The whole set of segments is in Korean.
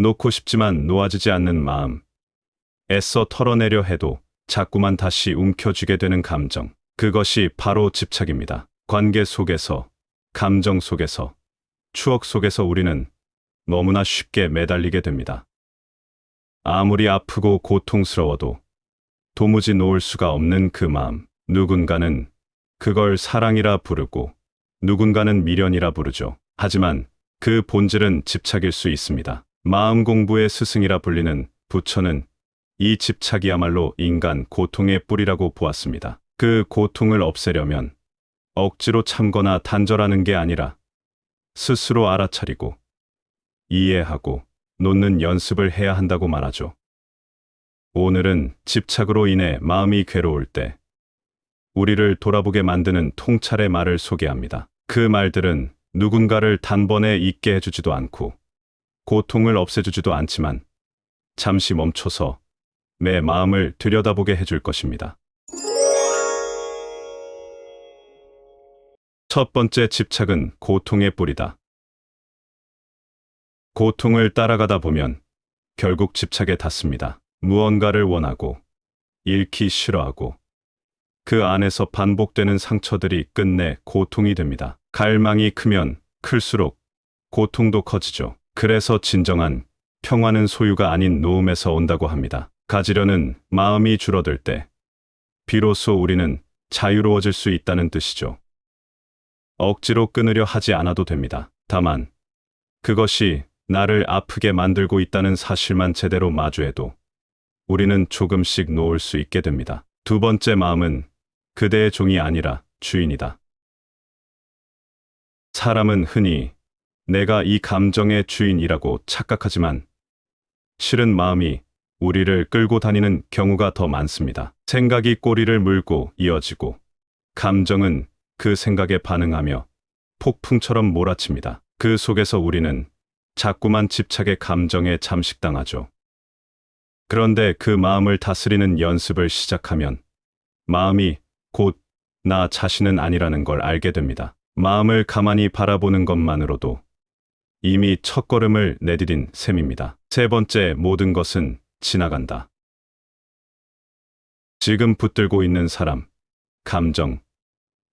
놓고 싶지만 놓아지지 않는 마음. 애써 털어내려 해도 자꾸만 다시 움켜쥐게 되는 감정. 그것이 바로 집착입니다. 관계 속에서, 감정 속에서, 추억 속에서 우리는 너무나 쉽게 매달리게 됩니다. 아무리 아프고 고통스러워도 도무지 놓을 수가 없는 그 마음. 누군가는 그걸 사랑이라 부르고 누군가는 미련이라 부르죠. 하지만 그 본질은 집착일 수 있습니다. 마음 공부의 스승이라 불리는 부처는 이 집착이야말로 인간 고통의 뿌리라고 보았습니다. 그 고통을 없애려면 억지로 참거나 단절하는 게 아니라 스스로 알아차리고 이해하고 놓는 연습을 해야 한다고 말하죠. 오늘은 집착으로 인해 마음이 괴로울 때 우리를 돌아보게 만드는 통찰의 말을 소개합니다. 그 말들은 누군가를 단번에 잊게 해주지도 않고 고통을 없애주지도 않지만 잠시 멈춰서 내 마음을 들여다보게 해줄 것입니다. 첫 번째, 집착은 고통의 뿌리다. 고통을 따라가다 보면 결국 집착에 닿습니다. 무언가를 원하고 잃기 싫어하고 그 안에서 반복되는 상처들이 끝내 고통이 됩니다. 갈망이 크면 클수록 고통도 커지죠. 그래서 진정한 평화는 소유가 아닌 놓음에서 온다고 합니다. 가지려는 마음이 줄어들 때 비로소 우리는 자유로워질 수 있다는 뜻이죠. 억지로 끊으려 하지 않아도 됩니다. 다만 그것이 나를 아프게 만들고 있다는 사실만 제대로 마주해도 우리는 조금씩 놓을 수 있게 됩니다. 두 번째, 마음은 그대의 종이 아니라 주인이다. 사람은 흔히 내가 이 감정의 주인이라고 착각하지만 실은 마음이 우리를 끌고 다니는 경우가 더 많습니다. 생각이 꼬리를 물고 이어지고 감정은 그 생각에 반응하며 폭풍처럼 몰아칩니다. 그 속에서 우리는 자꾸만 집착의 감정에 잠식당하죠. 그런데 그 마음을 다스리는 연습을 시작하면 마음이 곧 나 자신은 아니라는 걸 알게 됩니다. 마음을 가만히 바라보는 것만으로도 이미 첫걸음을 내디딘 셈입니다. 세 번째, 모든 것은 지나간다. 지금 붙들고 있는 사람, 감정,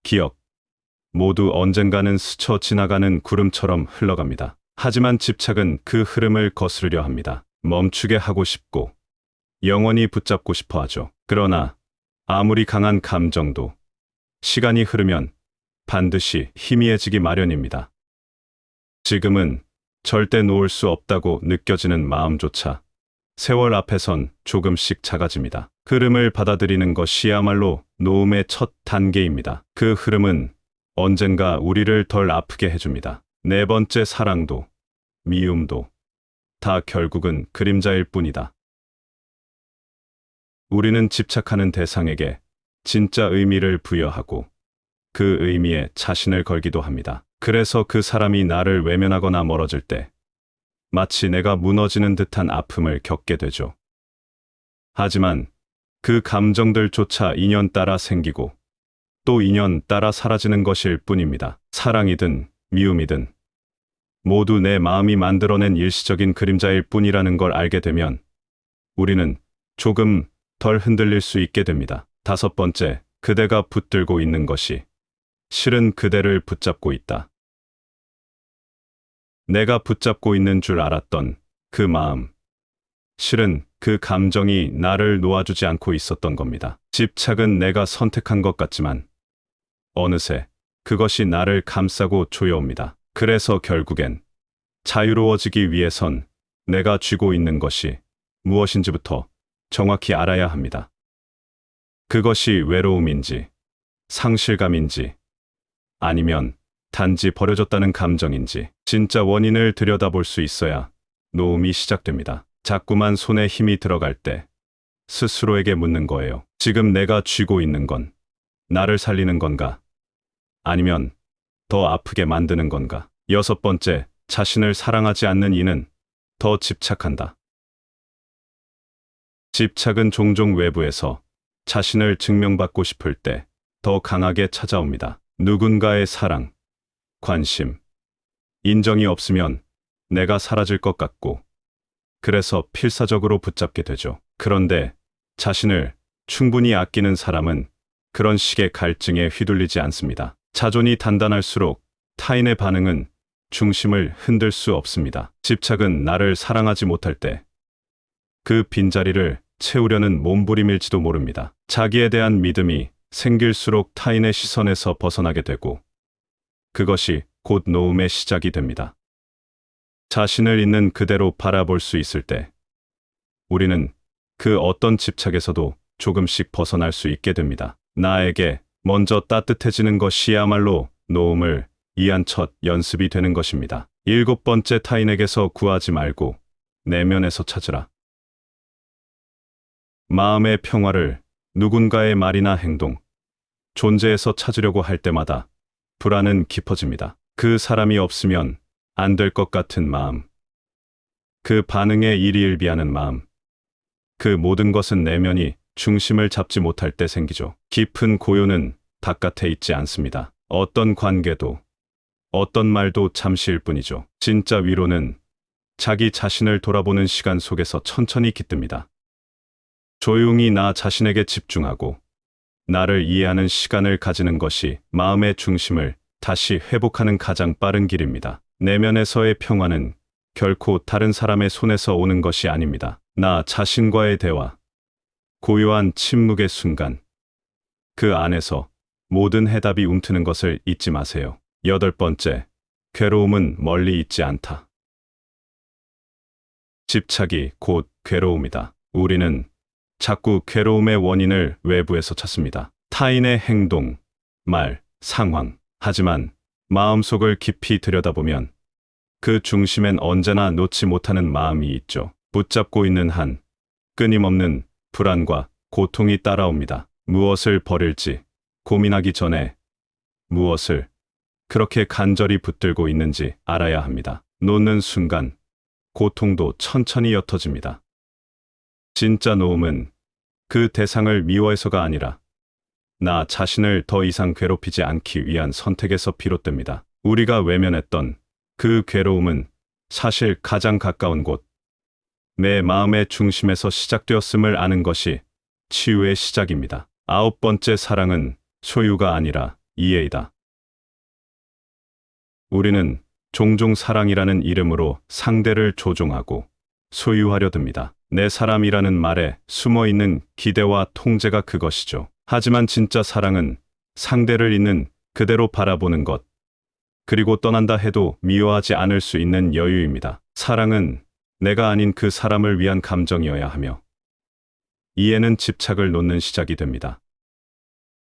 기억, 모두 언젠가는 스쳐 지나가는 구름처럼 흘러갑니다. 하지만 집착은 그 흐름을 거스르려 합니다. 멈추게 하고 싶고 영원히 붙잡고 싶어 하죠. 그러나 아무리 강한 감정도 시간이 흐르면 반드시 희미해지기 마련입니다. 지금은 절대 놓을 수 없다고 느껴지는 마음조차 세월 앞에선 조금씩 작아집니다. 흐름을 받아들이는 것이야말로 놓음의 첫 단계입니다. 그 흐름은 언젠가 우리를 덜 아프게 해줍니다. 네 번째, 사랑도 미움도 다 결국은 그림자일 뿐이다. 우리는 집착하는 대상에게 진짜 의미를 부여하고 그 의미에 자신을 걸기도 합니다. 그래서 그 사람이 나를 외면하거나 멀어질 때 마치 내가 무너지는 듯한 아픔을 겪게 되죠. 하지만 그 감정들조차 인연 따라 생기고 또 인연 따라 사라지는 것일 뿐입니다. 사랑이든 미움이든 모두 내 마음이 만들어낸 일시적인 그림자일 뿐이라는 걸 알게 되면 우리는 조금 덜 흔들릴 수 있게 됩니다. 다섯 번째, 그대가 붙들고 있는 것이 실은 그대를 붙잡고 있다. 내가 붙잡고 있는 줄 알았던 그 마음, 실은 그 감정이 나를 놓아주지 않고 있었던 겁니다. 집착은 내가 선택한 것 같지만 어느새 그것이 나를 감싸고 조여옵니다. 그래서 결국엔 자유로워지기 위해선 내가 쥐고 있는 것이 무엇인지부터 정확히 알아야 합니다. 그것이 외로움인지, 상실감인지, 아니면 단지 버려졌다는 감정인지 진짜 원인을 들여다볼 수 있어야 놓음이 시작됩니다. 자꾸만 손에 힘이 들어갈 때 스스로에게 묻는 거예요. 지금 내가 쥐고 있는 건 나를 살리는 건가? 아니면 더 아프게 만드는 건가? 여섯 번째, 자신을 사랑하지 않는 이는 더 집착한다. 집착은 종종 외부에서 자신을 증명받고 싶을 때 더 강하게 찾아옵니다. 누군가의 사랑, 관심, 인정이 없으면 내가 사라질 것 같고 그래서 필사적으로 붙잡게 되죠. 그런데 자신을 충분히 아끼는 사람은 그런 식의 갈증에 휘둘리지 않습니다. 자존이 단단할수록 타인의 반응은 중심을 흔들 수 없습니다. 집착은 나를 사랑하지 못할 때 그 빈자리를 채우려는 몸부림일지도 모릅니다. 자기에 대한 믿음이 생길수록 타인의 시선에서 벗어나게 되고 그것이 곧 노움의 시작이 됩니다. 자신을 있는 그대로 바라볼 수 있을 때 우리는 그 어떤 집착에서도 조금씩 벗어날 수 있게 됩니다. 나에게 먼저 따뜻해지는 것이야말로 노움을 이해한 첫 연습이 되는 것입니다. 7번째, 타인에게서 구하지 말고 내면에서 찾으라. 마음의 평화를 누군가의 말이나 행동, 존재에서 찾으려고 할 때마다 불안은 깊어집니다. 그 사람이 없으면 안 될 것 같은 마음, 그 반응에 일희일비하는 마음, 그 모든 것은 내면이 중심을 잡지 못할 때 생기죠. 깊은 고요는 바깥에 있지 않습니다. 어떤 관계도, 어떤 말도 잠시일 뿐이죠. 진짜 위로는 자기 자신을 돌아보는 시간 속에서 천천히 깃듭니다. 조용히 나 자신에게 집중하고 나를 이해하는 시간을 가지는 것이 마음의 중심을 다시 회복하는 가장 빠른 길입니다. 내면에서의 평화는 결코 다른 사람의 손에서 오는 것이 아닙니다. 나 자신과의 대화, 고요한 침묵의 순간, 그 안에서 모든 해답이 움트는 것을 잊지 마세요. 8번째, 괴로움은 멀리 있지 않다. 집착이 곧 괴로움이다. 우리는 자꾸 괴로움의 원인을 외부에서 찾습니다. 타인의 행동, 말, 상황. 하지만 마음속을 깊이 들여다보면 그 중심엔 언제나 놓지 못하는 마음이 있죠. 붙잡고 있는 한 끊임없는 불안과 고통이 따라옵니다. 무엇을 버릴지 고민하기 전에 무엇을 그렇게 간절히 붙들고 있는지 알아야 합니다. 놓는 순간 고통도 천천히 옅어집니다. 진짜 노움은 그 대상을 미워해서가 아니라 나 자신을 더 이상 괴롭히지 않기 위한 선택에서 비롯됩니다. 우리가 외면했던 그 괴로움은 사실 가장 가까운 곳, 내 마음의 중심에서 시작되었음을 아는 것이 치유의 시작입니다. 9번째, 사랑은 소유가 아니라 이해이다. 우리는 종종 사랑이라는 이름으로 상대를 조종하고 소유하려 듭니다. 내 사람이라는 말에 숨어있는 기대와 통제가 그것이죠. 하지만 진짜 사랑은 상대를 있는 그대로 바라보는 것, 그리고 떠난다 해도 미워하지 않을 수 있는 여유입니다. 사랑은 내가 아닌 그 사람을 위한 감정이어야 하며, 이해는 집착을 놓는 시작이 됩니다.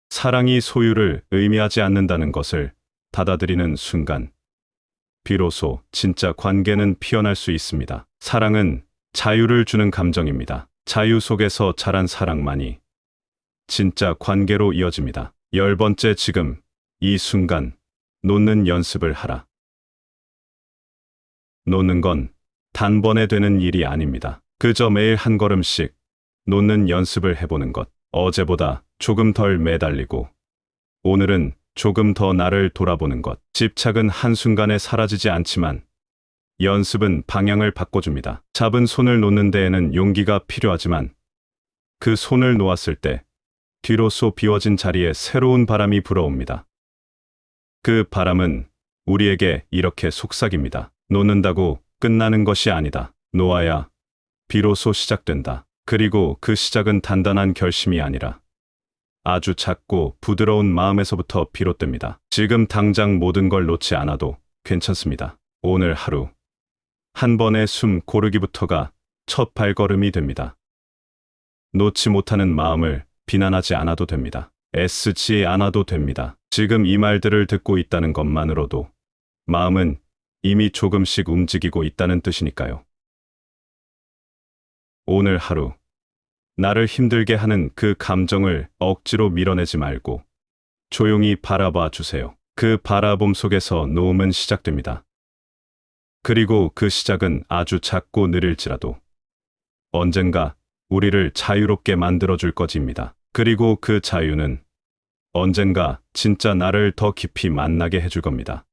사랑이 소유를 의미하지 않는다는 것을 받아들이는 순간, 비로소 진짜 관계는 피어날 수 있습니다. 사랑은 자유를 주는 감정입니다. 자유 속에서 자란 사랑만이 진짜 관계로 이어집니다. 10번째, 지금 이 순간 놓는 연습을 하라. 놓는 건 단번에 되는 일이 아닙니다. 그저 매일 한 걸음씩 놓는 연습을 해보는 것. 어제보다 조금 덜 매달리고 오늘은 조금 더 나를 돌아보는 것. 집착은 한순간에 사라지지 않지만 연습은 방향을 바꿔줍니다. 잡은 손을 놓는 데에는 용기가 필요하지만 그 손을 놓았을 때 뒤로서 비워진 자리에 새로운 바람이 불어옵니다. 그 바람은 우리에게 이렇게 속삭입니다. 놓는다고 끝나는 것이 아니다. 놓아야 비로소 시작된다. 그리고 그 시작은 단단한 결심이 아니라 아주 작고 부드러운 마음에서부터 비롯됩니다. 지금 당장 모든 걸 놓지 않아도 괜찮습니다. 오늘 하루 한 번의 숨 고르기부터가 첫 발걸음이 됩니다. 놓지 못하는 마음을 비난하지 않아도 됩니다. 애쓰지 않아도 됩니다. 지금 이 말들을 듣고 있다는 것만으로도 마음은 이미 조금씩 움직이고 있다는 뜻이니까요. 오늘 하루 나를 힘들게 하는 그 감정을 억지로 밀어내지 말고 조용히 바라봐 주세요. 그 바라봄 속에서 노움은 시작됩니다. 그리고 그 시작은 아주 작고 느릴지라도 언젠가 우리를 자유롭게 만들어줄 것입니다. 그리고 그 자유는 언젠가 진짜 나를 더 깊이 만나게 해줄 겁니다.